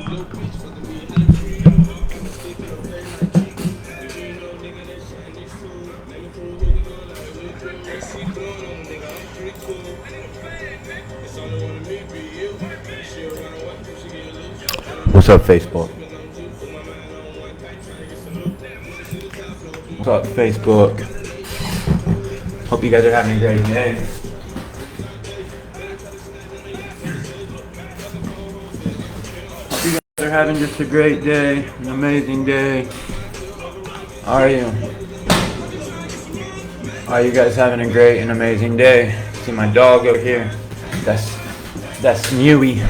What's up, Facebook? What's up, Facebook? Hope you guys are having a great day. Hope you guys are having just a great day, an amazing day. How are you? Are you guys having a great and amazing day? See my dog over here. That's Mewy.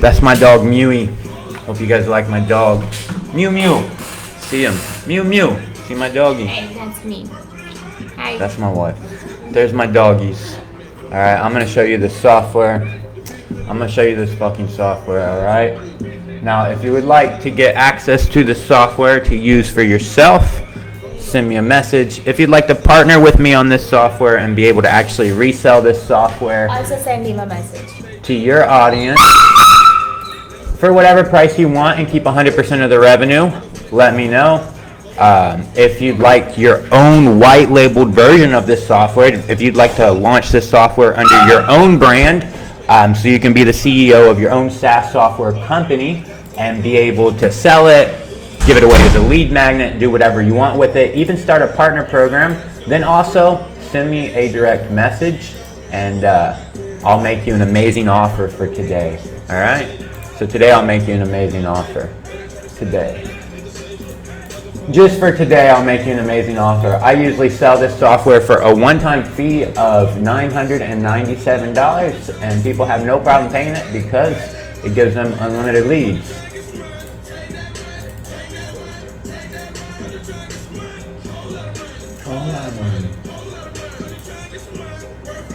That's my dog Mewy. Hope you guys like my dog. Mew Mew. See him. Mew Mew. See my doggy. Hey, that's me. Hi. That's my wife. There's my doggies. Alright, I'm gonna show you the software. I'm gonna show you this fucking software, alright? Now, if you would like to get access to the software to use for yourself, send me a message. If you'd like to partner with me on this software and be able to actually resell this software Also send him a message. to your audience for whatever price you want and keep 100% of the revenue, let me know. If you'd like your own white labeled version of this software, if you'd like to launch this software under your own brand, so you can be the CEO of your own SaaS software company and be able to sell it, give it away as a lead magnet, do whatever you want with it, even start a partner program, then also send me a direct message and I'll make you an amazing offer for today. All right? So today I'll make you an amazing offer. Today. Just for today, I'll make you an amazing offer. I usually sell this software for a one-time fee of $997, and people have no problem paying it because it gives them unlimited leads.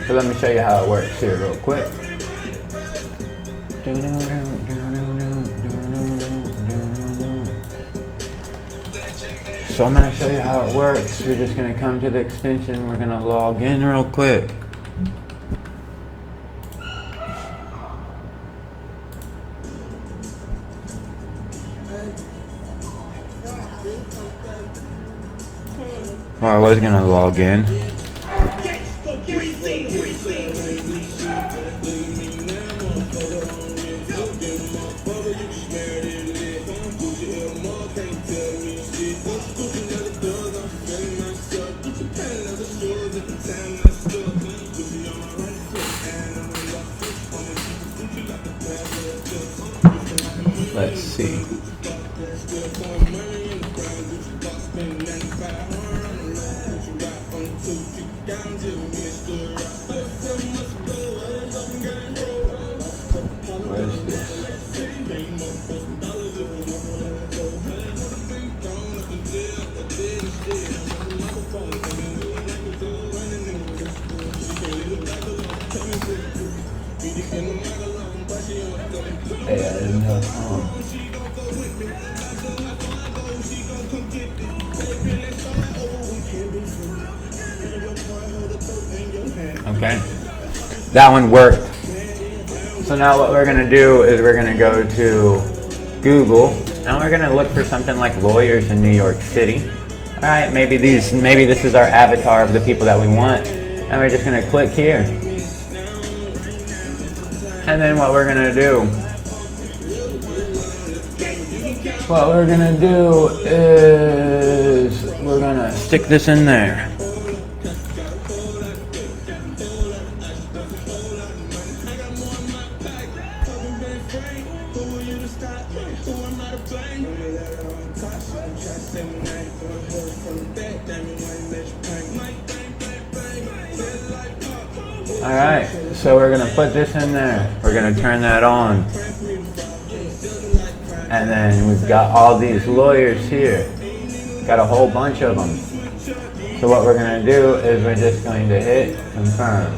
So let me show you how it works here real quick. So I'm going to show you how it works. We're just going to come to the extension. We're going to log in real quick. Well, I was going to log in. Let's see. What is this? Hey, I didn't have phone. Okay, that one worked. So now what we're gonna do is we're gonna go to Google and we're gonna look for something like lawyers in New York City. All right, maybe this is our avatar of the people that we want, and we're just gonna click here. And then what we're gonna do is we're gonna stick this in there. Alright, so we're going to put this in there. We're going to turn that on. And then we've got all these lawyers here. Got a whole bunch of them. So what we're going to do is we're just going to hit confirm.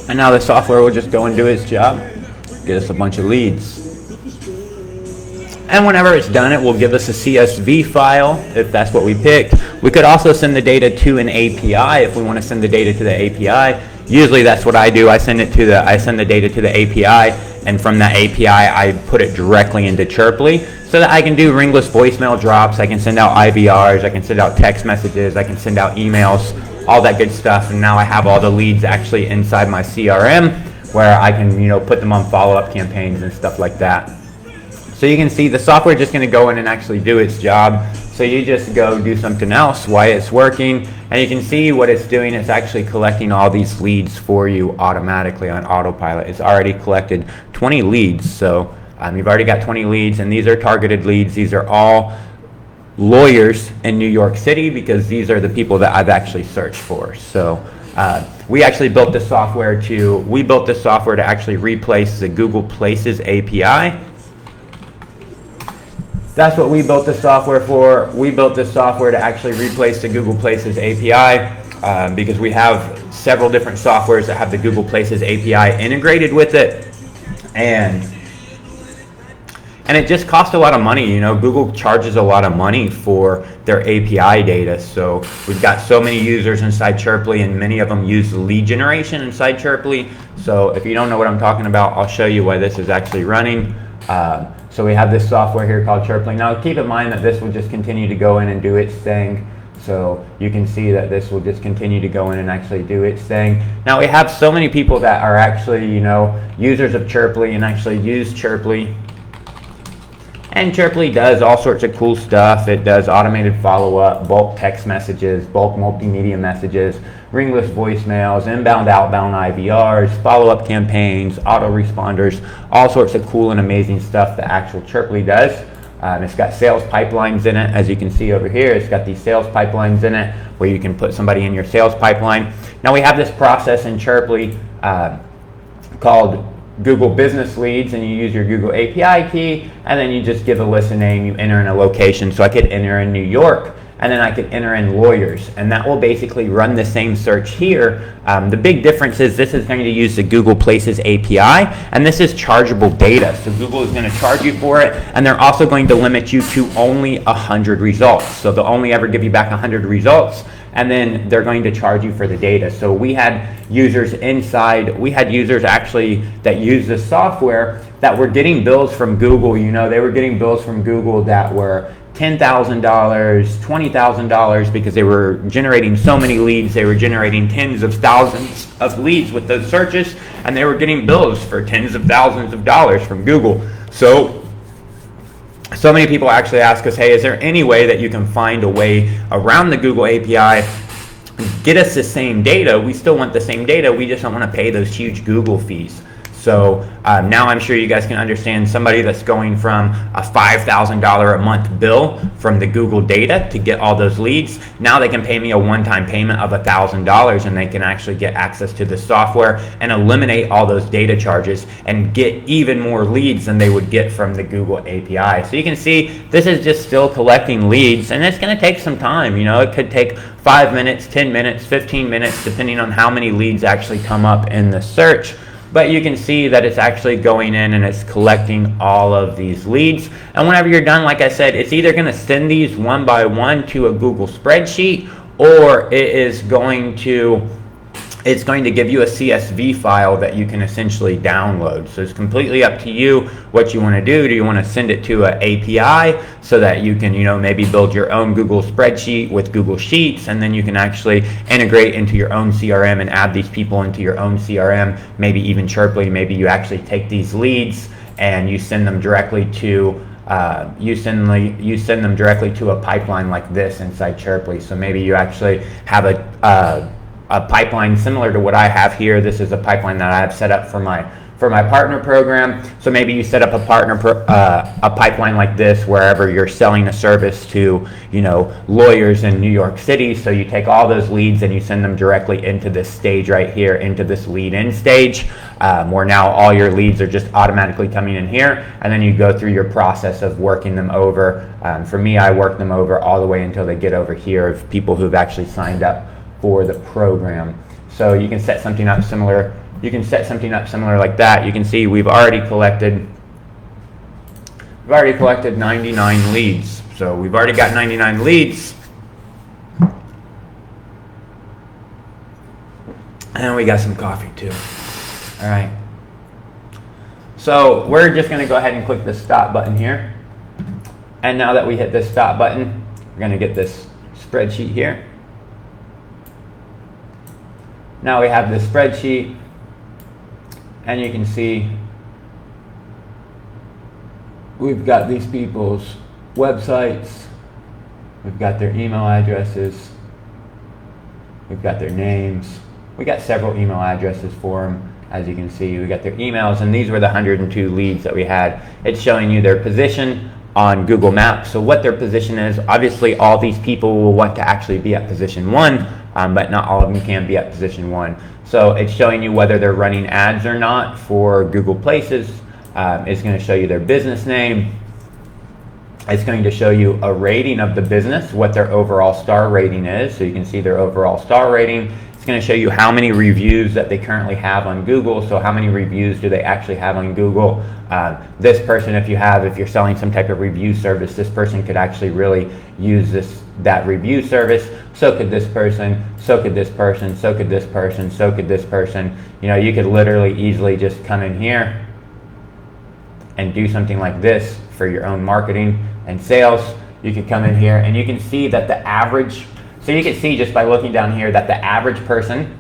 And now the software will just go and do its job. Get us a bunch of leads. And whenever it's done, it will give us a CSV file if that's what we picked. We could also send the data to an API if we want to send the data to the API. usually that's what I do. I send the data to the API, and from that API I put it directly into Chirply so that I can do ringless voicemail drops. I can send out IVRs, I can send out text messages, I can send out emails, all that good stuff. And now I have all the leads actually inside my CRM where I can, put them on follow-up campaigns and stuff like that. So you can see the software is just going to go in and actually do its job. So you just go do something else while it's working, and you can see what it's doing. It's actually collecting all these leads for you automatically on autopilot. It's already collected 20 leads. So you've already got 20 leads, and these are targeted leads. These are all lawyers in New York City because these are the people that I've actually searched for. So we actually built this software to actually replace the Google Places API. That's what we built the software for. We built this software to actually replace the Google Places API because we have several different softwares that have the Google Places API integrated with it, and it just costs a lot of money. Google charges a lot of money for their API data. So we've got so many users inside Chirply, and many of them use lead generation inside Chirply. So if you don't know what I'm talking about, I'll show you why this is actually running. So we have this software here called Chirply. Now keep in mind that this will just continue to go in and do its thing. So you can see that this will just continue to go in and actually do its thing. Now we have so many people that are actually, users of Chirply and actually use Chirply. And Chirply does all sorts of cool stuff. It does automated follow-up, bulk text messages, bulk multimedia messages, ringless voicemails, inbound, outbound IVRs, follow-up campaigns, autoresponders, all sorts of cool and amazing stuff that actual Chirply does. It's got sales pipelines in it, as you can see over here. It's got these sales pipelines in it where you can put somebody in your sales pipeline. Now we have this process in Chirply called Google Business Leads, and you use your Google API key, and then you just give a list a name, you enter in a location. So I could enter in New York, and then I could enter in lawyers, and that will basically run the same search here. The big difference is this is going to use the Google Places API, and this is chargeable data. So Google is going to charge you for it, and they're also going to limit you to only 100 results. So they'll only ever give you back 100 results, and then they're going to charge you for the data. So we had users actually that use this software that were getting bills from Google. They were getting bills from Google that were $10,000, $20,000 because they were generating so many leads. They were generating tens of thousands of leads with those searches, and they were getting bills for tens of thousands of dollars from Google. So many people actually ask us, hey, is there any way that you can find a way around the Google API, get us the same data? We still want the same data. We just don't want to pay those huge Google fees. So now I'm sure you guys can understand somebody that's going from a $5,000 a month bill from the Google data to get all those leads. Now they can pay me a one-time payment of $1,000, and they can actually get access to the software and eliminate all those data charges and get even more leads than they would get from the Google API. So you can see this is just still collecting leads, and it's going to take some time. It could take 5 minutes, 10 minutes, 15 minutes, depending on how many leads actually come up in the search. But you can see that it's actually going in and it's collecting all of these leads. And whenever you're done, like I said, it's either going to send these one by one to a Google spreadsheet, or it's going to give you a CSV file that you can essentially download. So it's completely up to you what you want to do. Do you want to send it to an API so that you can, maybe build your own Google spreadsheet with Google Sheets, and then you can actually integrate into your own CRM and add these people into your own CRM, maybe even Chirply. Maybe you actually take these leads and you send them directly to you send them directly to a pipeline like this inside Chirply. So maybe you actually have a pipeline similar to what I have here. This is a pipeline that I have set up for my partner program. So maybe you set up a pipeline like this wherever you're selling a service to, lawyers in New York City. So you take all those leads and you send them directly into this stage right here, into this lead in stage, where now all your leads are just automatically coming in here, and then you go through your process of working them over. For me, I work them over all the way until they get over here of people who've actually signed up for the program. So you can set something up similar. You can set something up similar like that. You can see we've already collected 99 leads. So we've already got 99 leads. And we got some coffee too. All right. So we're just going to go ahead and click the stop button here. And now that we hit this stop button, we're going to get this spreadsheet here. Now we have this spreadsheet, and you can see we've got these people's websites, we've got their email addresses, we've got their names, we got several email addresses for them. As you can see, we got their emails, and these were the 102 leads that we had. It's showing you their position on Google Maps. So what their position is, obviously all these people will want to actually be at position 1, but not all of them can be at position 1. So it's showing you whether they're running ads or not for Google Places. It's going to show you their business name. It's going to show you a rating of the business, what their overall star rating is. So you can see their overall star rating. It's going to show you how many reviews that they currently have on Google. So how many reviews do they actually have on Google? This person, if you're selling some type of review service, this person could actually really use that review service. So could this person, so could this person, so could this person, so could this person. You know, you could literally easily just come in here and do something like this for your own marketing and sales. You could come in here and you can see that the average, so you can see just by looking down here that the average person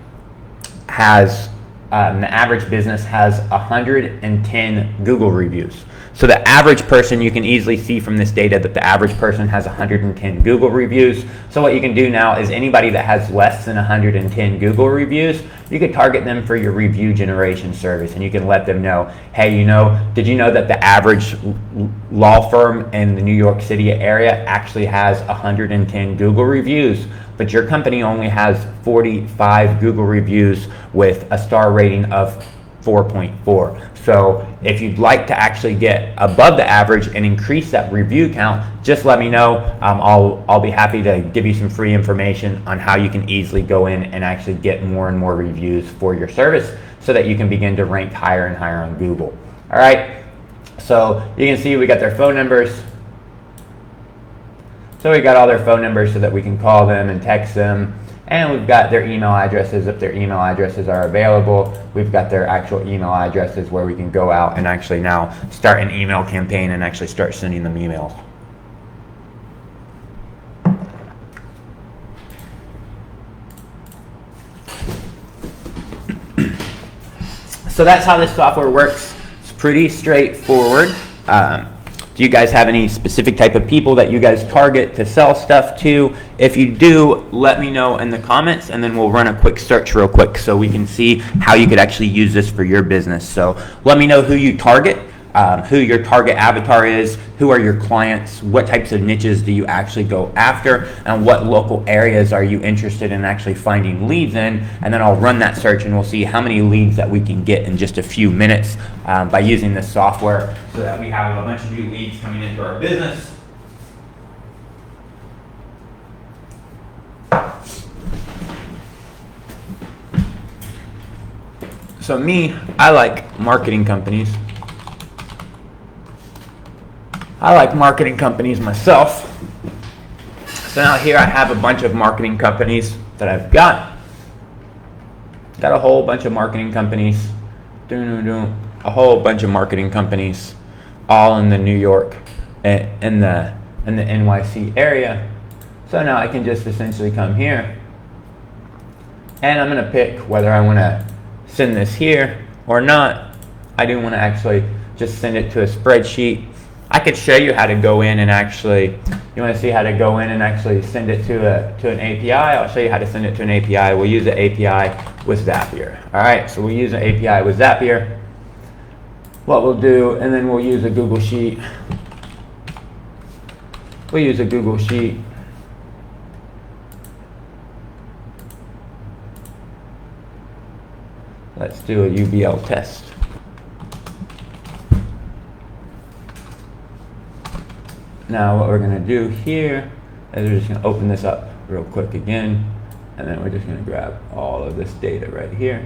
has, the average business has 110 Google reviews. So the average person, you can easily see from this data that the average person has 110 Google reviews. So what you can do now is anybody that has less than 110 Google reviews, you could target them for your review generation service, and you can let them know, hey, did you know that the average law firm in the New York City area actually has 110 Google reviews, but your company only has 45 Google reviews with a star rating of 4.4. So if you'd like to actually get above the average and increase that review count, just let me know. I'll be happy to give you some free information on how you can easily go in and actually get more and more reviews for your service so that you can begin to rank higher and higher on Google. All right, so you can see we got their phone numbers. So we got all their phone numbers so that we can call them and text them. And we've got their email addresses if their email addresses are available. We've got their actual email addresses where we can go out and actually now start an email campaign and actually start sending them emails. So that's how this software works. It's pretty straightforward. Do you guys have any specific type of people that you guys target to sell stuff to? If you do, let me know in the comments, and then we'll run a quick search real quick so we can see how you could actually use this for your business. So let me know who you target, who your target avatar is, who are your clients, what types of niches do you actually go after, and what local areas are you interested in actually finding leads in, and then I'll run that search and we'll see how many leads that we can get in just a few minutes by using this software so that we have a bunch of new leads coming into our business. So me, I like marketing companies. I like marketing companies myself. So now here I have a bunch of marketing companies that I've got. Got a whole bunch of marketing companies. A whole bunch of marketing companies all in the New York, in the NYC area. So now I can just essentially come here and I'm gonna pick whether I wanna send this here or not. I do wanna actually just send it to a spreadsheet. I could show you how to go in and actually, you want to see how to go in and actually send it to an API? I'll show you how to send it to an API. We'll use the API with Zapier. All right, so we'll use an API with Zapier. What we'll do, and then we'll use a Google Sheet. We'll use a Google Sheet. Let's do a UBL test. Now what we're going to do here is we're just going to open this up real quick again, and then we're just going to grab all of this data right here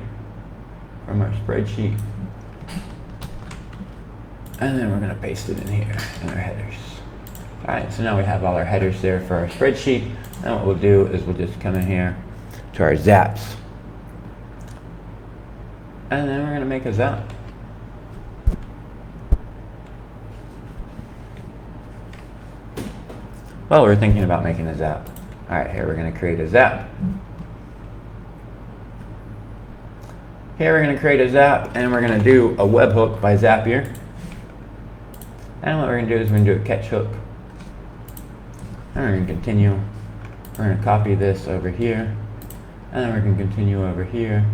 from our spreadsheet, and then we're going to paste it in here in our headers. Alright, so now we have all our headers there for our spreadsheet, and what we'll do is we'll just come in here to our Zaps. And then we're going to make a Zap. Well, we're thinking about making a Zap. All right, here we're going to create a Zap. Here we're going to create a Zap, and we're going to do a webhook by Zapier. And what we're going to do is we're going to do a catch hook. And we're going to continue. We're going to copy this over here. And then we're going to continue over here.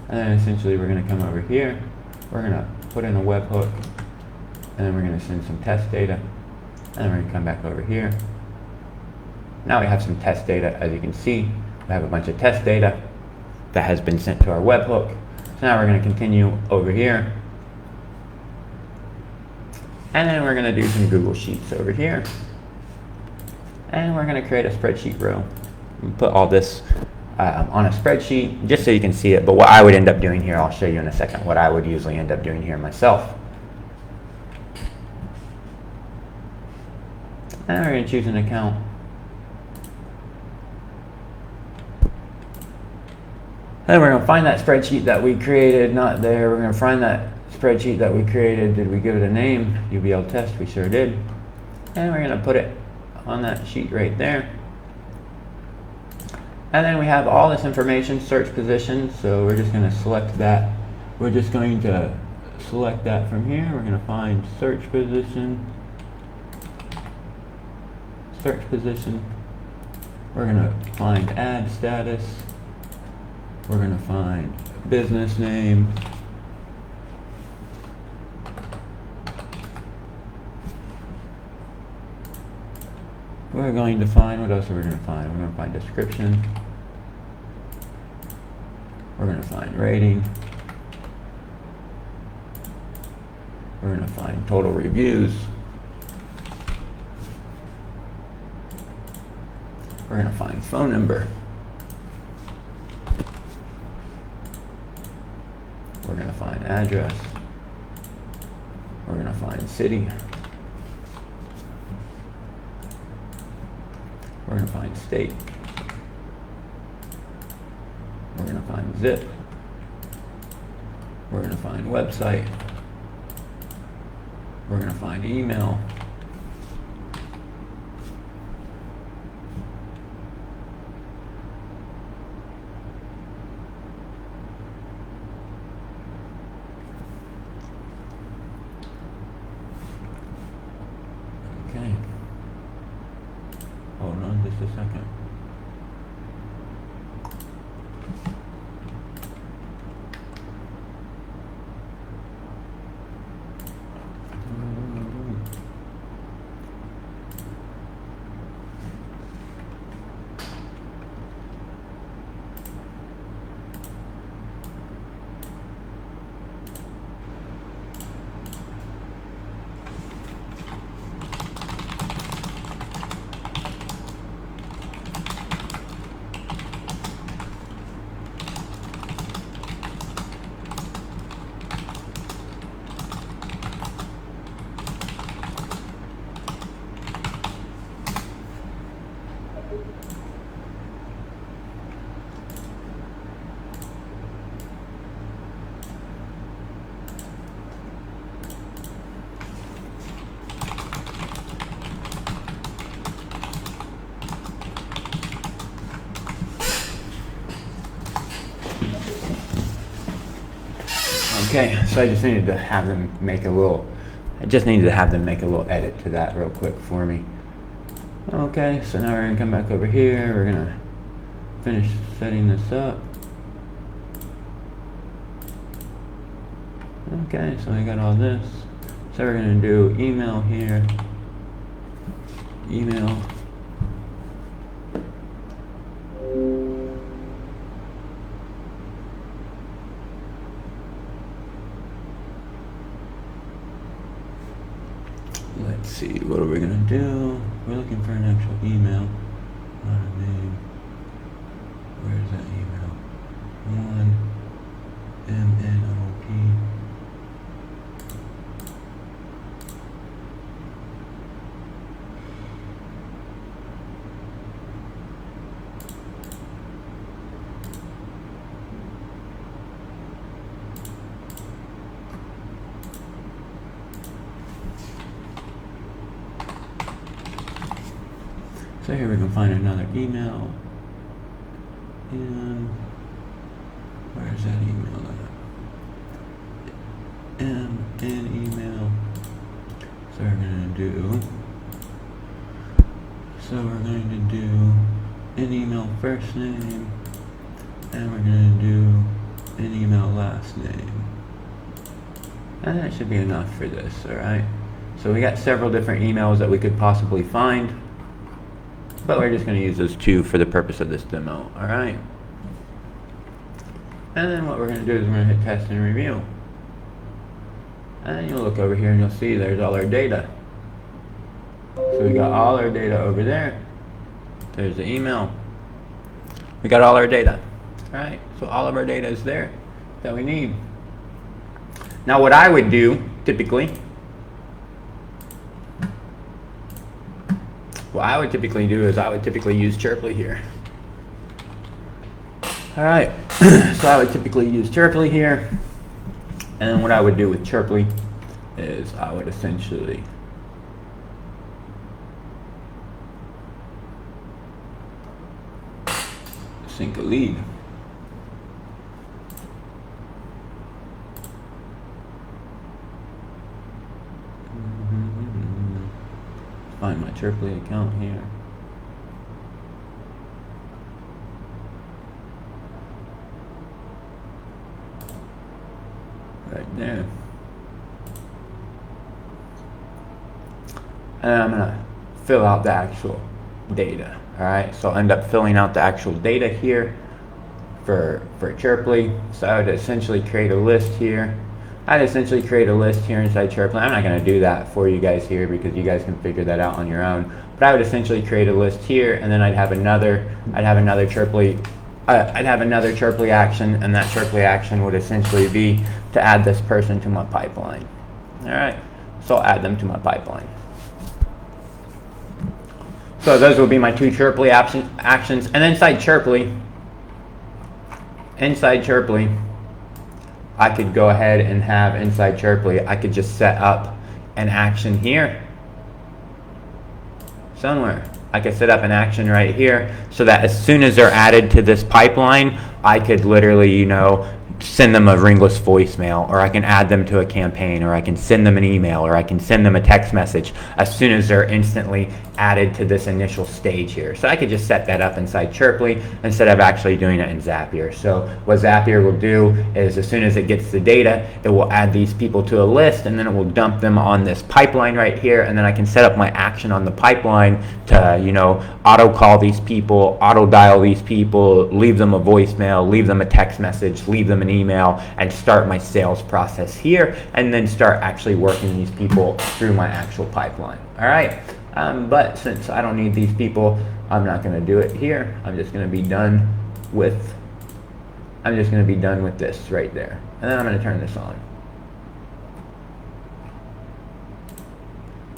And then essentially we're going to come over here. We're going to put in a webhook. And then we're going to send some test data. And then we're going to come back over here. Now we have some test data. As you can see, we have a bunch of test data that has been sent to our webhook. So now we're going to continue over here. And then we're going to do some Google Sheets over here. And we're going to create a spreadsheet row. And put all this on a spreadsheet just so you can see it. But what I would end up doing here, I'll show you in a second what I would usually end up doing here myself. And we're going to choose an account. And we're going to find that spreadsheet that we created. Not there. We're going to find that spreadsheet that we created. Did we give it a name? UBL test. We sure did. And we're going to put it on that sheet right there. And then we have all this information, search position. So we're just going to select that. We're just going to select that from here. We're going to find search position. Search position. We're going to find ad status. We're going to find business name. We're going to find, what else are we going to find? We're going to find description. We're going to find rating. We're going to find total reviews. We're going to find phone number. We're going to find address. We're going to find city. We're going to find state. We're going to find zip. We're going to find website. We're going to find email. Okay. Hold on just a second. Okay, so I just needed to have them make a little, edit to that real quick for me. Okay, so now we're gonna come back over here. We're gonna finish setting this up. Okay, so I got all this. So we're gonna do email here. Email. Let's see, what are we gonna do? We're looking for an actual email, not a name. Where's that email? One MNOP. So here we can find another email. And where's that email at? In email. So we're going to do an email first name, and we're going to do an email last name. And that should be enough for this, alright? So we got several different emails that we could possibly find, but we're just going to use those two for the purpose of this demo, alright? And then what we're going to do is we're going to hit test and review. And then you'll look over here and you'll see there's all our data. So we got all our data over there. There's the email. We got all our data. Alright, so all of our data is there that we need. Now what I would do, typically, is I would typically use Chirply here. Alright, so I would typically use Chirply here. And then what I would do with Chirply is I would essentially sync a lead. Find my Chirply account here. Right there. And I'm gonna fill out the actual data. Alright, so I'll end up filling out the actual data here for Chirply. So I would essentially create a list here. I'd essentially create a list here inside Chirply. I'm not going to do that for you guys here because you guys can figure that out on your own. But I would essentially create a list here, and then I'd have another Chirply action, and that Chirply action would essentially be to add this person to my pipeline. All right, so I'll add them to my pipeline. So those will be my two Chirply actions, and inside Chirply, I could go ahead and have inside Chirply, I could just set up an action here somewhere. I could set up an action right here so that as soon as they're added to this pipeline, I could literally, you know, send them a ringless voicemail, or I can add them to a campaign, or I can send them an email, or I can send them a text message as soon as they're instantly added to this initial stage here. So I could just set that up inside Chirply instead of actually doing it in Zapier. So what Zapier will do is as soon as it gets the data, it will add these people to a list, and then it will dump them on this pipeline right here, and then I can set up my action on the pipeline to, you know, auto call these people, auto dial these people, leave them a voicemail, leave them a text message, leave them an email, and start my sales process here, and then start actually working these people through my actual pipeline. All right, but since I don't need these people, I'm not going to do it here. I'm just going to be done with this right there, and then I'm going to turn this on,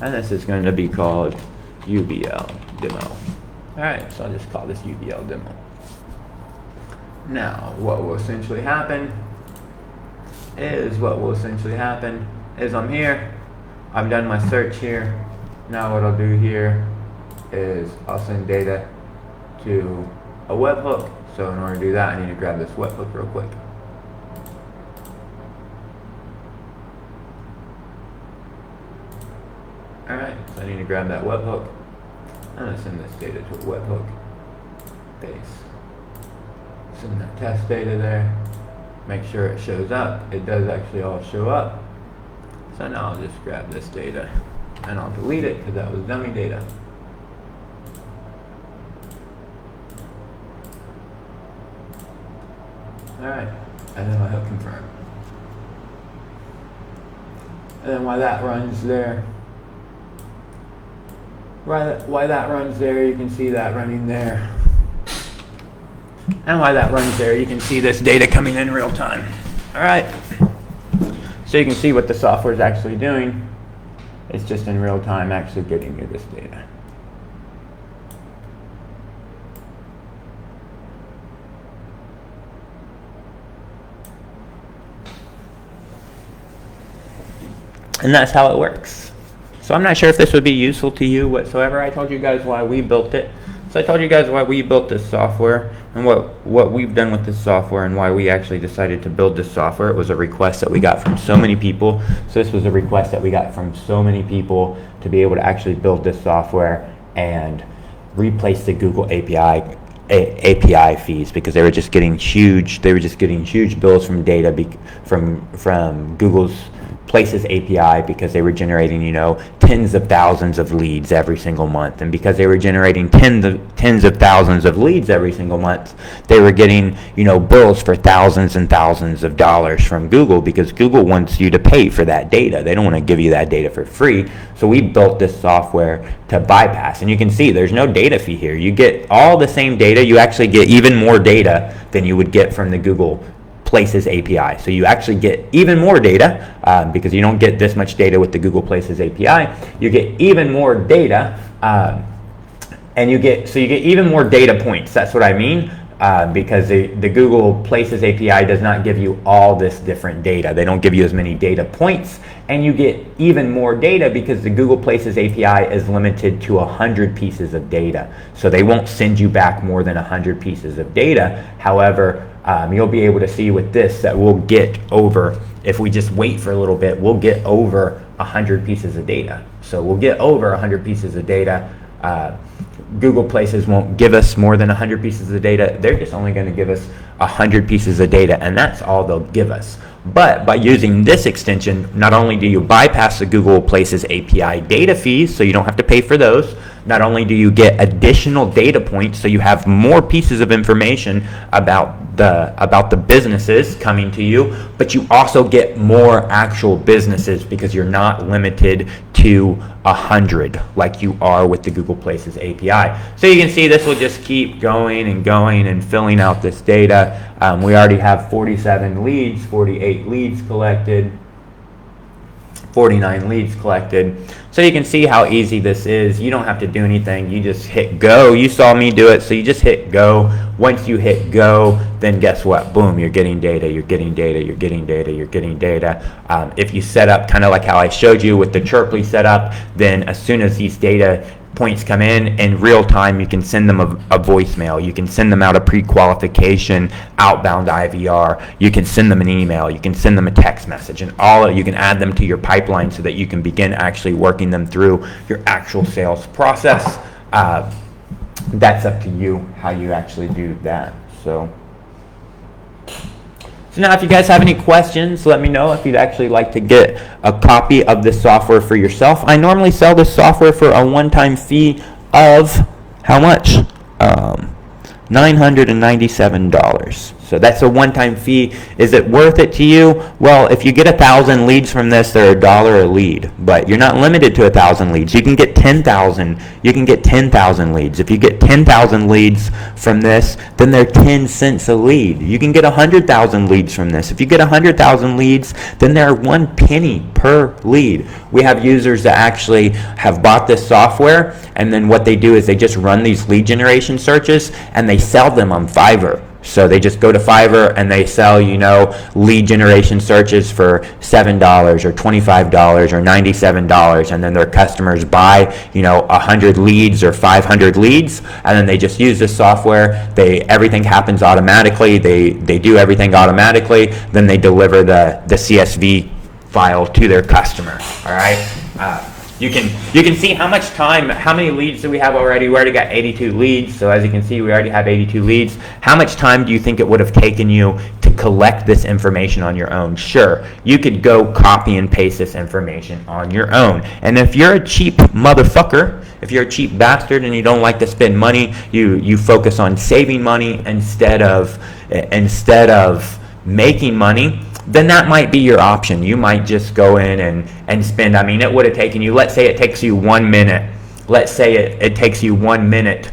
and this is going to be called UBL demo. All right, so I'll just call this UBL demo. Now, what will essentially happen is I'm here, I've done my search here. Now what I'll do here is I'll send data to a webhook. So in order to do that, I need to grab this webhook real quick. Alright, so I need to grab that webhook. I'm going to send this data to a webhook. Paste. Send that test data there. Make sure it shows up. It does actually all show up. So now I'll just grab this data and I'll delete it because that was dummy data. Alright, and then I'll hit confirm. And then while that runs there, you can see that running there. And while that runs there, you can see this data coming in real time. Alright, so you can see what the software is actually doing. It's just in real time actually getting you this data. And that's how it works. So I'm not sure if this would be useful to you whatsoever. I told you guys why we built it. So I told you guys why we built this software and what we've done with this software and why we actually decided to build this software. It was a request that we got from so many people. So this was a request that we got from so many people to be able to actually build this software and replace the Google API fees, because they were just getting huge bills from data from Google's Places API, because they were generating, tens of thousands of leads every single month. And because they were generating tens of thousands of leads every single month, they were getting, bills for thousands and thousands of dollars from Google, because Google wants you to pay for that data. They don't want to give you that data for free. So we built this software to bypass. And you can see there's no data fee here. You get all the same data. You actually get even more data than you would get from the Google Places API. So you actually get even more data, because you don't get this much data with the Google Places API. You get even more data, and you get even more data points. That's what I mean, because the Google Places API does not give you all this different data. They don't give you as many data points, and you get even more data because the Google Places API is limited to 100 pieces of data. So they won't send you back more than 100 pieces of data. However, you'll be able to see with this that we'll get over, if we just wait for a little bit, we'll get over 100 pieces of data. So we'll get over 100 pieces of data. Google Places won't give us more than 100 pieces of data. They're just only going to give us 100 pieces of data, and that's all they'll give us. But by using this extension, not only do you bypass the Google Places API data fees, so you don't have to pay for those, not only do you get additional data points, so you have more pieces of information about the businesses coming to you, but you also get more actual businesses, because you're not limited to 100 like you are with the Google Places API. So you can see this will just keep going and filling out this data. We already have 47 leads, 48 leads collected, 49 leads collected. So you can see how easy this is. You don't have to do anything. You just hit go. You saw me do it, so you just hit go. Once you hit go, then guess what? Boom, you're getting data, you're getting data, you're getting data, you're getting data. If you set up kind of like how I showed you with the Chirply setup, then as soon as these data points come in real time, you can send them a voicemail, you can send them out a pre-qualification outbound IVR, you can send them an email, you can send them a text message, and you can add them to your pipeline so that you can begin actually working them through your actual sales process. That's up to you how you actually do that. So now if you guys have any questions, let me know if you'd actually like to get a copy of this software for yourself. I normally sell this software for a one-time fee of how much? $997. So that's a one-time fee. Is it worth it to you? Well, if you get 1,000 leads from this, they're $1 a lead. But you're not limited to 1,000 leads. You can get 10,000. You can get 10,000 leads. If you get 10,000 leads from this, then they're 10 cents a lead. You can get 100,000 leads from this. If you get 100,000 leads, then they're 1 penny per lead. We have users that actually have bought this software, and then what they do is they just run these lead generation searches and they sell them on Fiverr. So they just go to Fiverr and they sell, lead generation searches for $7 or $25 or $97, and then their customers buy, 100 leads or 500 leads, and then they just use this software. Everything happens automatically. They do everything automatically. Then they deliver the CSV file to their customer. All right. You can see how many leads do we have already. We already got 82 leads. So as you can see, we already have 82 leads. How much time do you think it would have taken you to collect this information on your own? Sure, you could go copy and paste this information on your own. And if you're a cheap motherfucker, if you're a cheap bastard and you don't like to spend money, you focus on saving money instead of making money, then that might be your option. You might just go in and spend, it would have taken you, let's say it takes you 1 minute. Let's say it takes you 1 minute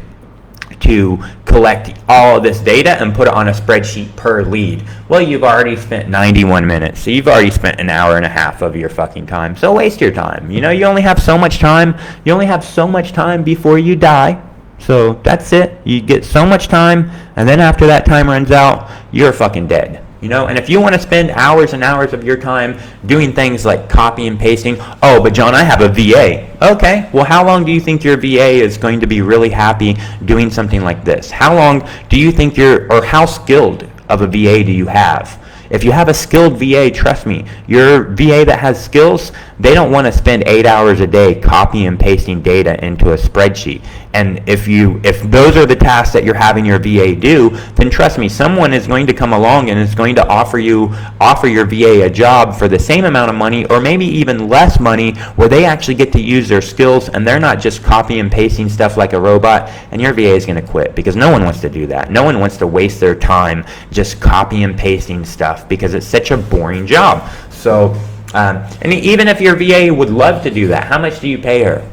to collect all of this data and put it on a spreadsheet per lead. Well, you've already spent 91 minutes. So you've already spent an hour and a half of your fucking time. So waste your time. You only have so much time. You only have so much time before you die. So that's it. You get so much time, and then after that time runs out, you're fucking dead. And if you want to spend hours and hours of your time doing things like copy and pasting, oh, but John, I have a VA. Okay, well, how long do you think your VA is going to be really happy doing something like this? How long do you think or how skilled of a VA do you have? If you have a skilled VA, trust me, your VA that has skills, they don't want to spend 8 hours a day copying and pasting data into a spreadsheet. And if those are the tasks that you're having your VA do, then trust me, someone is going to come along and is going to offer your VA a job for the same amount of money or maybe even less money, where they actually get to use their skills and they're not just copying and pasting stuff like a robot, and your VA is going to quit, because no one wants to do that. No one wants to waste their time just copying and pasting stuff, because it's such a boring job. So, and even if your VA would love to do that, how much do you pay her?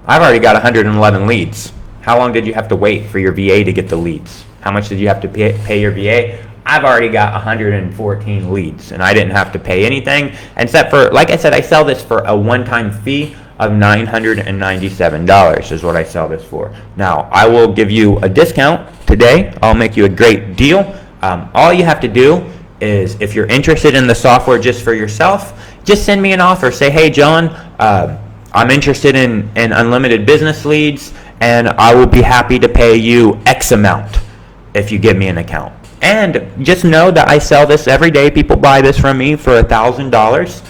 I've already got 111 leads. How long did you have to wait for your VA to get the leads? How much did you have to pay your VA? I've already got 114 leads, and I didn't have to pay anything, except for, like I said, I sell this for a one-time fee of $997 is what I sell this for. Now, I will give you a discount today. I'll make you a great deal. All you have to do is, if you're interested in the software just for yourself, just send me an offer. Say, hey, John, I'm interested in unlimited business leads, and I will be happy to pay you X amount if you give me an account. And just know that I sell this every day. People buy this from me for $1,000.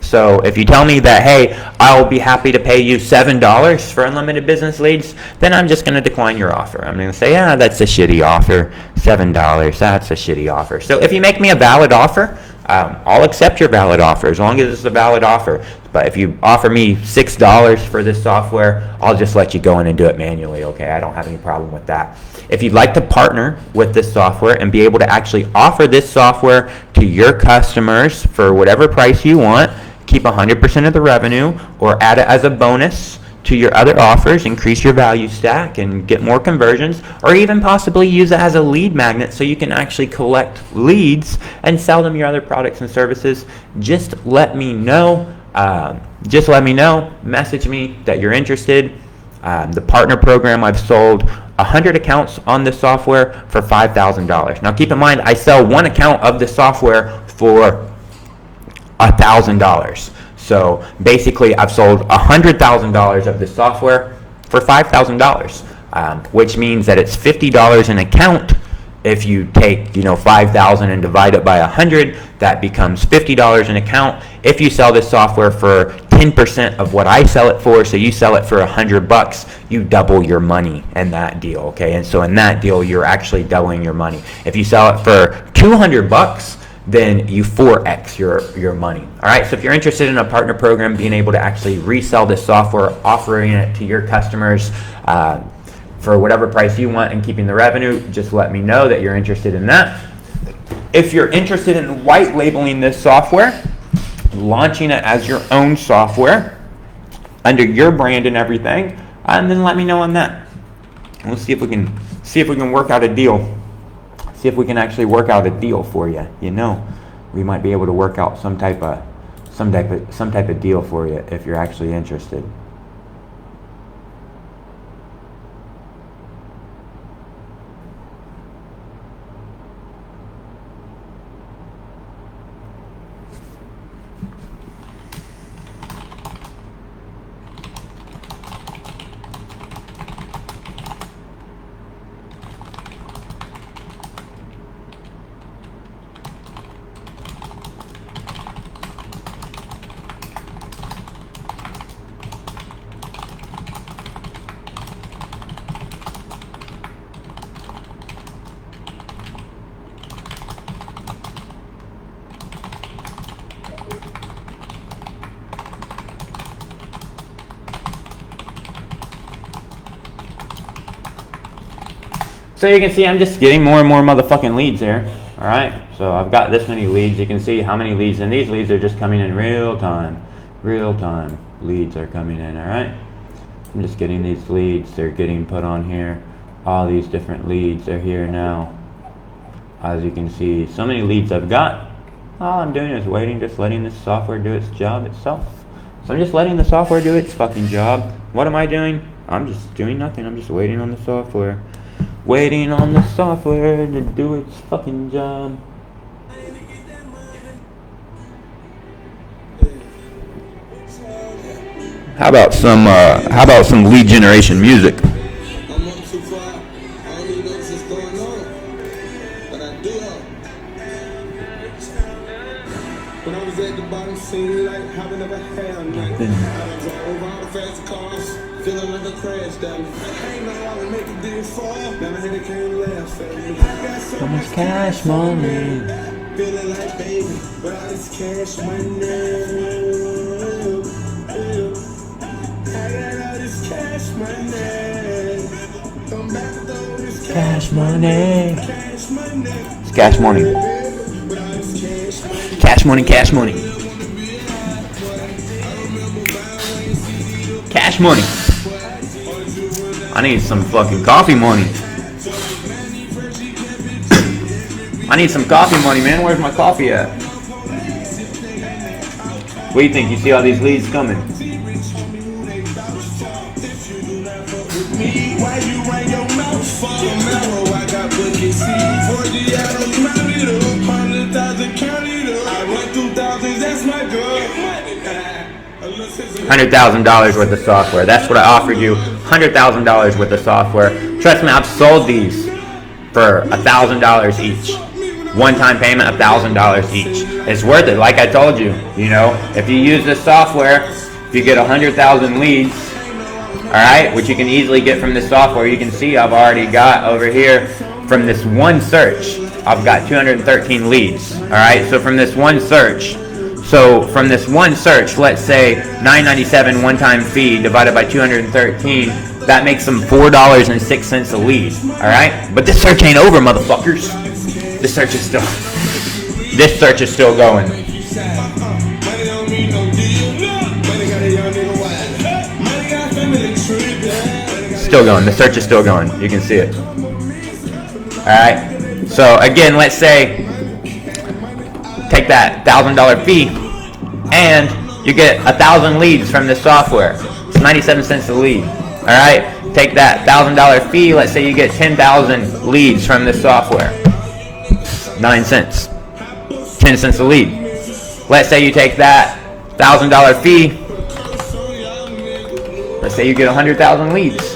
So if you tell me that, hey, I will be happy to pay you $7 for unlimited business leads, then I'm just going to decline your offer. I'm going to say, yeah, that's a shitty offer. $7, that's a shitty offer. So if you make me a valid offer, I'll accept your valid offer as long as it's a valid offer. But if you offer me $6 for this software, I'll just let you go in and do it manually, okay? I don't have any problem with that. If you'd like to partner with this software and be able to actually offer this software to your customers for whatever price you want, keep 100% of the revenue, or add it as a bonus to your other offers, increase your value stack and get more conversions, or even possibly use it as a lead magnet so you can actually collect leads and sell them your other products and services, just let me know. Message me that you're interested. The partner program, I've sold 100 accounts on this software for $5,000. Now keep in mind, I sell one account of the software for $1,000. So basically, I've sold $100,000 of this software for $5,000, which means that it's $50 an account. If you take, 5,000 and divide it by 100, that becomes $50 an account. If you sell this software for 10% of what I sell it for, so you sell it for $100, you double your money in that deal, okay? And so in that deal, you're actually doubling your money. If you sell it for $200, then you 4x your money. All right, so if you're interested in a partner program, being able to actually resell this software, offering it to your customers for whatever price you want and keeping the revenue, just let me know that you're interested in that. If you're interested in white labeling this software, launching it as your own software under your brand and everything, and then let me know on that. And we'll see if we can work out a deal. See if we can actually work out a deal for you. We might be able to work out some type of deal for you if you're actually interested. So you can see I'm just getting more and more motherfucking leads here. All right, so I've got this many leads. You can see how many leads, and these leads are just coming in real time. Real time leads are coming in, all right? I'm just getting these leads. They're getting put on here. All these different leads are here now. As you can see, so many leads I've got. All I'm doing is waiting, just letting this software do its job itself. So I'm just letting the software do its fucking job. What am I doing? I'm just doing nothing. I'm just waiting on the software. Waiting on the software to do its fucking job. How about some lead generation music? I'm up too far. I don't even know what's going on. But I do know. When I was at the bottom, seemed like having never had nothing. I was over all the fast cars, feeling like a crash dummy. I ain't know I would make a big fall. Now my head can't laugh at me. I got so much cash money. Feeling like baby, but all this cash money. I got all this cash money. Come back with all this Cash money. cash money. It's cash money. With all this cash money. Cash money, cash money. Cash money. I need some fucking coffee money. I need some coffee money, man. Where's my coffee at? What do you think? You see all these leads coming? Why you run your mouth for the marrow? I got bucket seeds. 40 items, count it up. 100,000, count it up. I run through thousands, that's my girl. $100,000 worth of software. That's what I offered you. $100,000 worth of software. Trust me, I've sold these for $1,000 each. One-time payment, $1,000 each. It's worth it. Like I told you, you know, if you use this software, if you get 100,000 leads, all right, which you can easily get from this software. You can see I've already got over here from this one search, I've got 213 leads. All right, so from this one search, let's say $9.97 one-time fee divided by 213, that makes them $4.06 a lead. All right, but this search ain't over, motherfuckers. This search is still going. Still going. The search is still going. You can see it. Alright. So again, let's say take that $1,000 fee and you get 1,000 leads from this software. It's 97 cents a lead. Alright. Take that $1,000 fee. Let's say you get 10,000 leads from this software. 9 cents. 10 cents a lead. Let's say you take that $1,000 fee. Let's say you get 100,000 leads.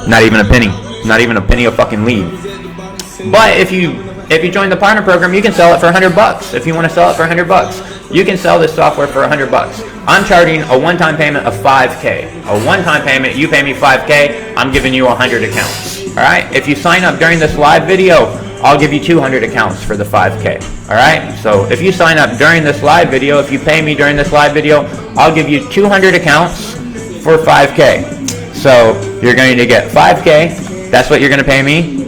Not even a penny. Not even a penny a fucking lead. But if you join the partner program, you can sell it for $100. If you want to sell it for $100, you can sell this software for $100. I'm charging a one-time payment of $5K. A one-time payment, you pay me $5K, I'm giving you 100 accounts. All right. If you sign up during this live video, I'll give you 200 accounts for the $5K. All right. So if you sign up during this live video, if you pay me during this live video, I'll give you 200 accounts for $5K. So you're going to get $5K. That's what you're going to pay me.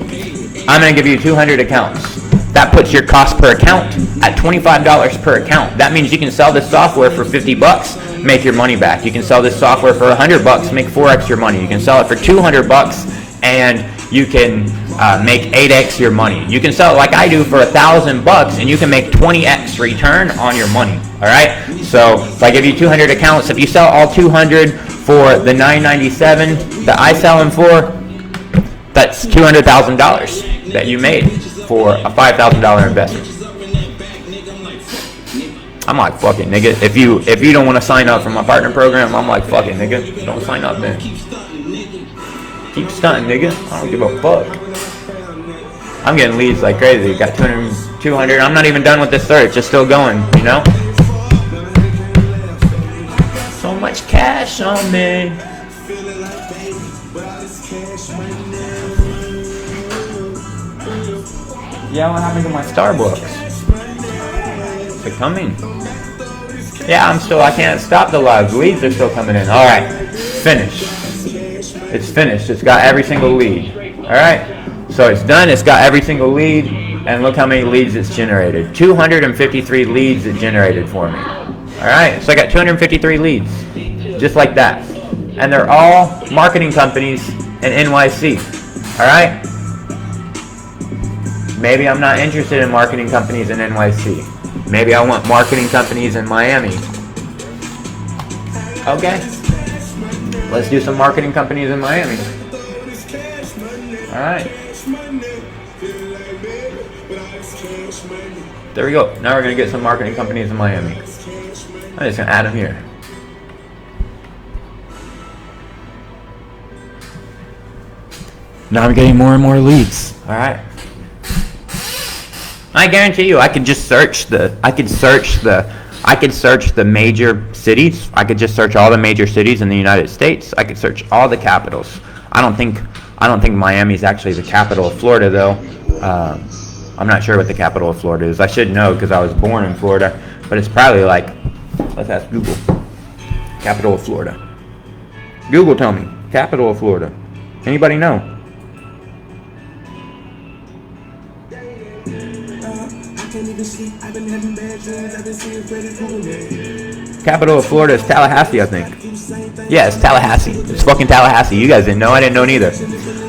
I'm going to give you 200 accounts. That puts your cost per account at $25 per account. That means you can sell this software for $50, make your money back. You can sell this software for $100, make 4x your money. You can sell it for $200 and you can make 8x your money. You can sell it like I do for $1,000 and you can make 20x return on your money. All right. So if I give you 200 accounts, if you sell all 200 for the $9.97 that I sell them for, that's $200,000 that you made for a $5,000 investment. I'm like, fuck it, nigga. If you don't want to sign up for my partner program, I'm like, fuck it, nigga. Don't sign up then. Keep stunting, nigga. I don't give a fuck. I'm getting leads like crazy. Got 200. I'm not even done with this search. It's still going, you know? So much cash on me. Yeah, what happened to my Starbucks? Is it coming? Yeah, I can't stop the live. Leads are still coming in. Alright, finished. It's finished. It's got every single lead. Alright, so it's done. It's got every single lead. And look how many leads it's generated. 253 leads it generated for me. Alright, so I got 253 leads. Just like that. And they're all marketing companies in NYC. Alright? Maybe I'm not interested in marketing companies in NYC. Maybe I want marketing companies in Miami. Okay. Let's do some marketing companies in Miami. All right. Cash money, feeling like baby, but all this cash money. There we go. Now we're gonna get some marketing companies in Miami. Cash money. I'm just gonna add them here. Now I'm getting more and more leads. All right. I guarantee you, I could search the major cities. I could just search all the major cities in the United States. I could search all the capitals. I don't think Miami is actually the capital of Florida, though. I'm not sure what the capital of Florida is. I should know because I was born in Florida, but it's probably like, let's ask Google. Capital of Florida. Google, tell me. Capital of Florida. Anybody know? Capital of Florida is Tallahassee, I think. Yeah, it's Tallahassee. It's fucking Tallahassee. You guys didn't know. I didn't know neither.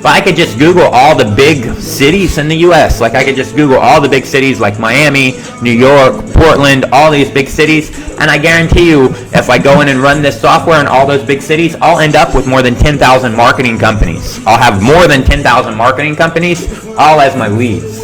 But I could just Google all the big cities in the U.S. Like, I could just Google all the big cities like Miami, New York, Portland, all these big cities. And I guarantee you, if I go in and run this software in all those big cities, I'll end up with more than 10,000 marketing companies. I'll have more than 10,000 marketing companies, all as my leads.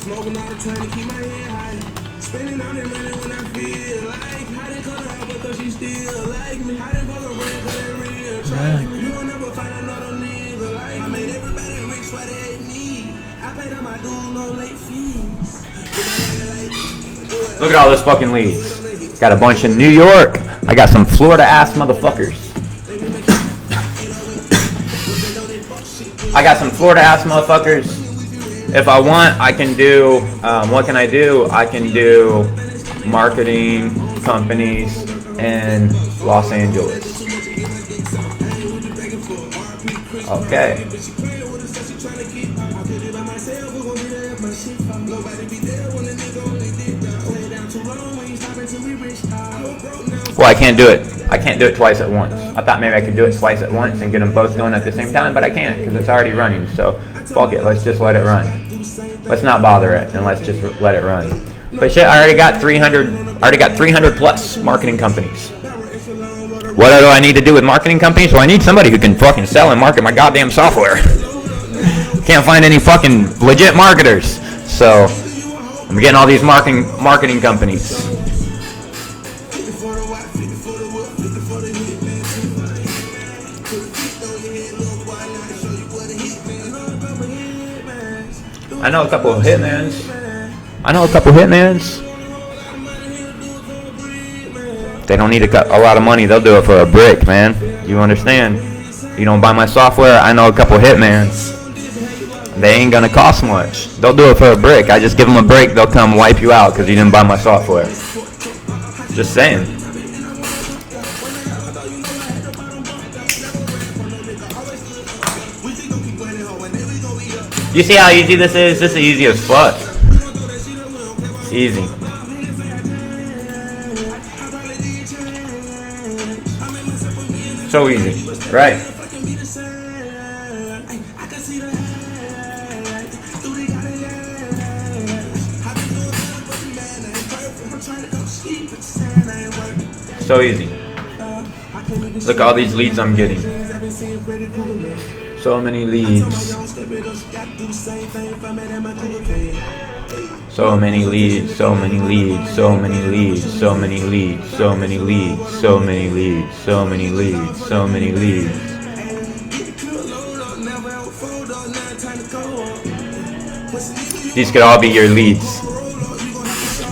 Smoking all the time to keep my head high. Spending all that money when I feel like how they cut her out because she still like me. How they fuck her friend cause they real trust me. You will never find another nigga like me. I made everybody rich while they hate me. I paid all my dues, no late fees. Look at all those fucking leads. Got a bunch in New York. I got some Florida ass motherfuckers. I got some Florida ass motherfuckers. If I want, I can do, what can I do? I can do marketing companies in Los Angeles. Okay. Well, I can't do it. I can't do it twice at once. I thought maybe I could do it twice at once and get them both going at the same time, but I can't because it's already running. So fuck it. Let's just let it run. Let's not bother it and let's just let it run. But shit, I already got 300 plus marketing companies. What do I need to do with marketing companies? Well, I need somebody who can fucking sell and market my goddamn software. Can't find any fucking legit marketers. So I'm getting all these marketing companies. I know a couple of hitmans. They don't need a lot of money. They'll do it for a brick, man. You understand? You don't buy my software. I know a couple of hitmans. They ain't gonna cost much. They'll do it for a brick. I just give them a break. They'll come wipe you out because you didn't buy my software. Just saying. You see how easy this is? This is easy as fuck. It's easy. So easy, right? So easy. Look at all these leads I'm getting. So many leads. So many leads, so many leads, so many leads, so many leads, so many leads, so many leads, so many leads, so many leads. These could all be your leads.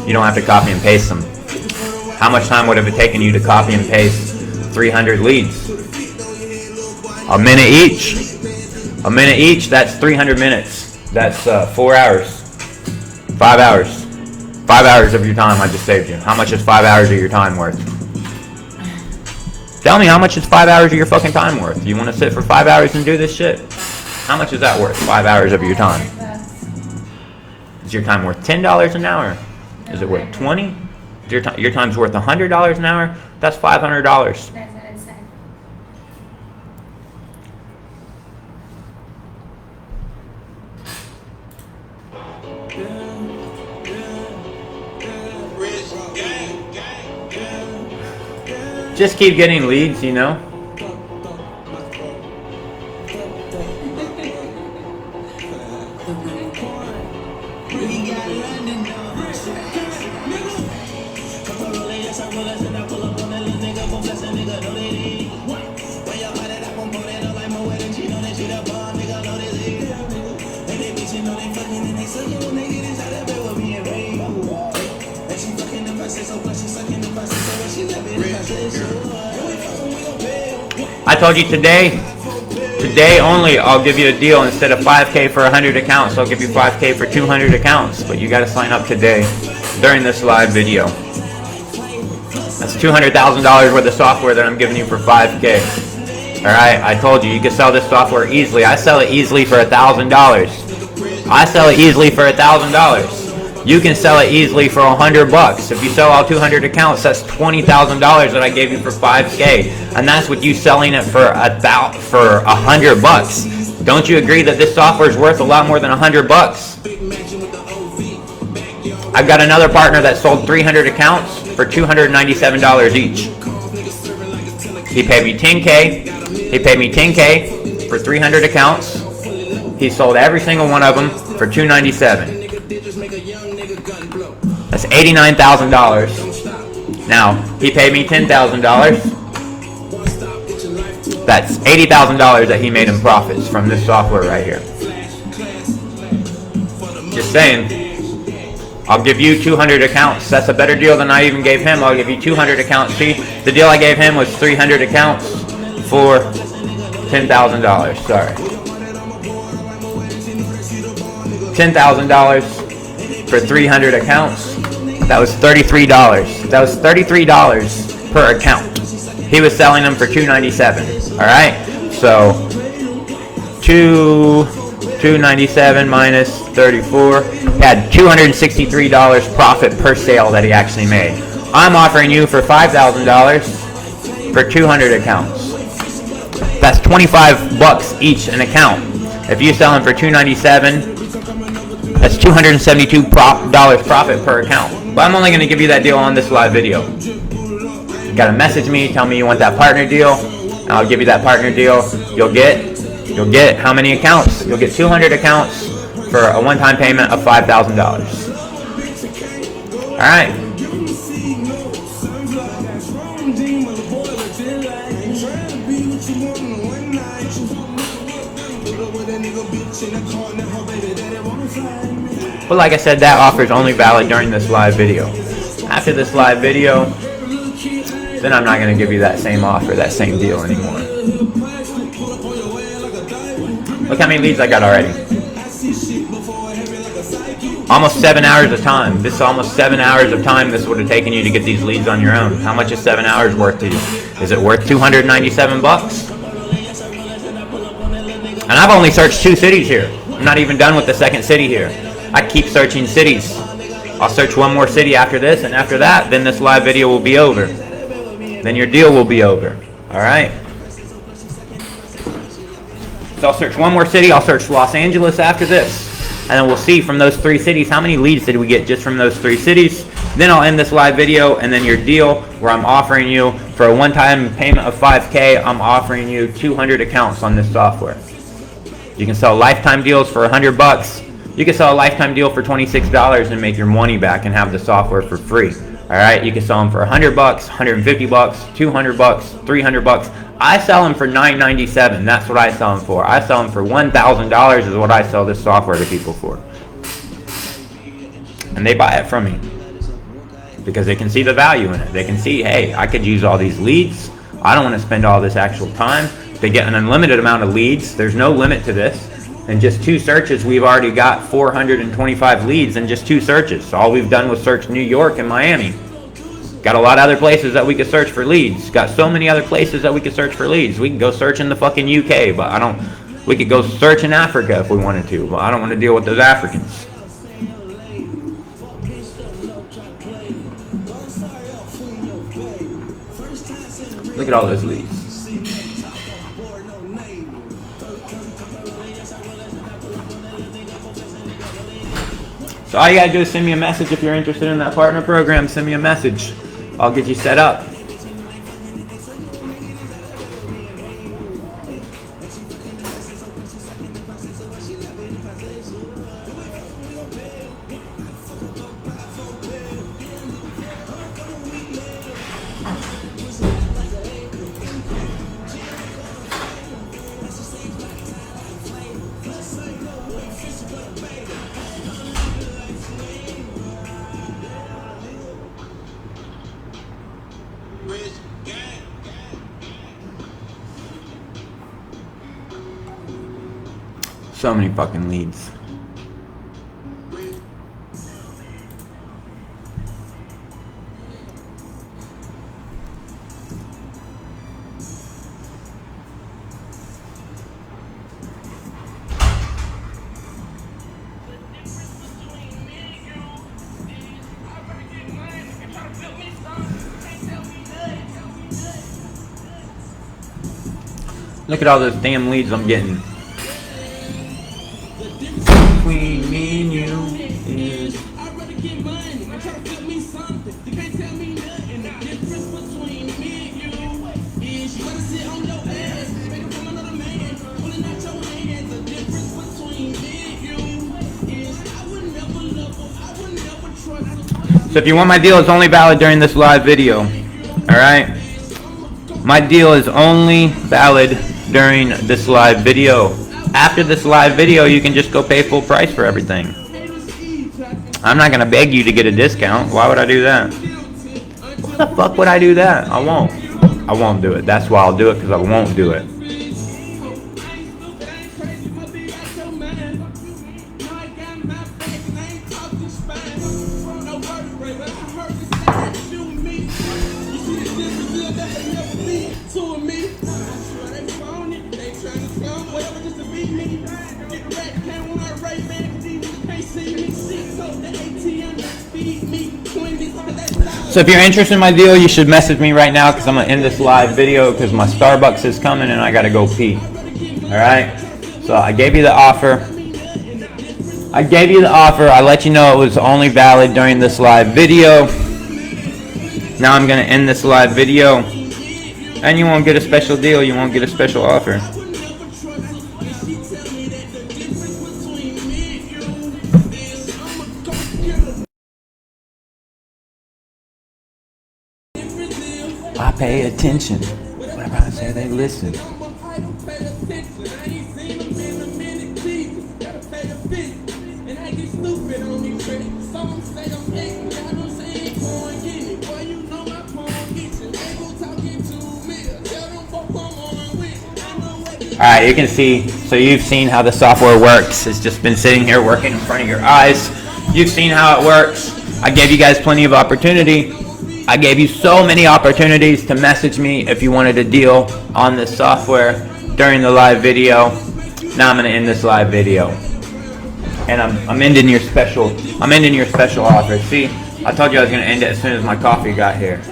You don't have to copy and paste them. How much time would it have taken you to copy and paste 300 leads? A minute each. A minute each, that's 300 minutes. That's 4 hours. 5 hours. 5 hours of your time I just saved you. How much is 5 hours of your time worth? Tell me, how much is 5 hours of your fucking time worth? You want to sit for 5 hours and do this shit? How much is that worth? 5 hours of your time. Is your time worth $10 an hour? Is it worth 20? Your time's worth $100 an hour? That's $500. That's what I said. Just keep getting leads, you know. I told you today only, I'll give you a deal. Instead of 5K for 100 accounts, I'll give you 5K for 200 accounts. But you got to sign up today during this live video. That's $200,000 worth of software that I'm giving you for 5K. All right, I told you can sell this software easily. I sell it easily for $1,000. I sell it easily for $1,000. You can sell it easily for $100. If you sell all 200 accounts, that's $20,000 that I gave you for 5K, and that's with you selling it for $100. Don't you agree that this software is worth a lot more than $100? I've got another partner that sold 300 accounts for $297 each. He paid me 10K. He paid me 10K for 300 accounts. He sold every single one of them for $297. That's $89,000. Now, he paid me $10,000. That's $80,000 that he made in profits from this software right here. Just saying. I'll give you 200 accounts. That's a better deal than I even gave him. I'll give you 200 accounts. See, the deal I gave him was 300 accounts for $10,000. Sorry. $10,000 for 300 accounts. That was $33. That was $33 per account. He was selling them for $297. All right. So $297 minus 34. He had $263 profit per sale that he actually made. I'm offering you for $5,000 for 200 accounts. That's $25 each an account. If you sell them for $297, that's $272 profit per account. But I'm only going to give you that deal on this live video. You got to message me, tell me you want that partner deal, and I'll give you that partner deal. You'll get how many accounts? You'll get 200 accounts for a one-time payment of $5,000. All right. But like I said, that offer is only valid during this live video. After this live video, then I'm not going to give you that same offer, that same deal anymore. Look how many leads I got already. Almost 7 hours of time. This is almost 7 hours of time this would have taken you to get these leads on your own. How much is 7 hours worth to you? Is it worth $297? And I've only searched 2 cities here. I'm not even done with the second city here. I keep searching cities. I'll search one more city after this, and after that, then this live video will be over. Then your deal will be over. All right? So I'll search one more city. I'll search Los Angeles after this. And then we'll see from those 3 cities, how many leads did we get just from those 3 cities. Then I'll end this live video, and then your deal where I'm offering you for a one-time payment of $5K, I'm offering you 200 accounts on this software. You can sell lifetime deals for $100. You can sell a lifetime deal for $26 and make your money back and have the software for free. All right, you can sell them for $100, $150, $200, $300. I sell them for $997. That's what I sell them for. I sell them for $1,000 is what I sell this software to people for. And they buy it from me because they can see the value in it. They can see, hey, I could use all these leads. I don't want to spend all this actual time. They get an unlimited amount of leads. There's no limit to this. In just 2 searches, we've already got 425 leads in just 2 searches. So all we've done was search New York and Miami. Got a lot of other places that we could search for leads. Got so many other places that we could search for leads. We can go search in the fucking UK, but we could go search in Africa if we wanted to, but I don't want to deal with those Africans. at all those leads. So all you gotta do is send me a message if you're interested in that partner program. Send me a message. I'll get you set up. So many fucking leads. Look at all those damn leads I'm getting. Between me and you is... So if you want my deal, it's only valid during this live video. Alright? My deal is only valid during this live video. After this live video, you can just go pay full price for everything. I'm not going to beg you to get a discount. Why would I do that? Why the fuck would I do that? I won't. I won't do it. That's why I'll do it, because I won't do it. So if you're interested in my deal, you should message me right now, because I'm going to end this live video because my Starbucks is coming and I got to go pee. Alright? So I gave you the offer. I let you know it was only valid during this live video. Now I'm going to end this live video. And you won't get a special deal. You won't get a special offer. I pay attention. Whatever I say, they listen. Alright, you can see, so you've seen how the software works. It's just been sitting here working in front of your eyes. You've seen how it works. I gave you guys plenty of opportunity. I gave you so many opportunities to message me if you wanted a deal on this software during the live video. Now I'm going to end this live video. And I'm ending your special offer. See, I told you I was going to end it as soon as my coffee got here.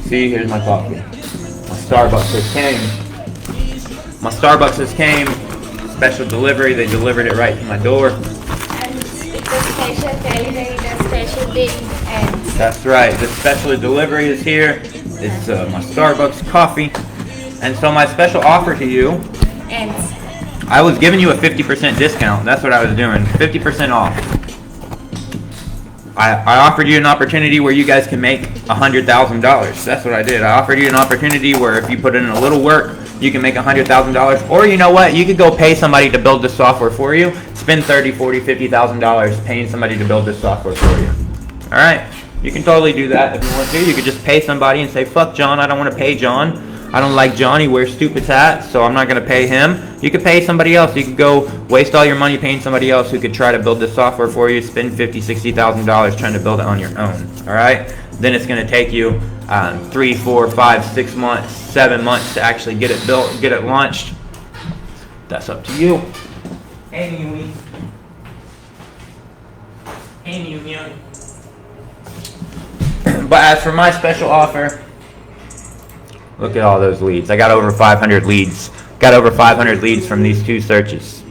See, here's my coffee. My Starbucks just came. Special delivery. They delivered it right to my door. And it's a special delivery, the special day and That's right. The special delivery is here. It's my Starbucks coffee. And so my special offer to you, and I was giving you a 50% discount. That's what I was doing. 50% off. I offered you an opportunity where you guys can make $100,000. That's what I did. I offered you an opportunity where if you put in a little work, you can make $100,000. Or you know what? You could go pay somebody to build the software for you. Spend $30,000, $40,000, $50,000 paying somebody to build this software for you. All right? You can totally do that if you want to. You could just pay somebody and say, fuck John, I don't want to pay John. I don't like John, he wears stupid hats, so I'm not going to pay him. You could pay somebody else. You could go waste all your money paying somebody else who could try to build this software for you, spend $50,000, $60,000 trying to build it on your own. All right? Then it's going to take you 3, 4, 5, 6 months, 7 months to actually get it built, get it launched. That's up to you. Anyway. But as for my special offer, Look at all those leads. I got over 500 leads. Got over 500 leads from these 2 searches.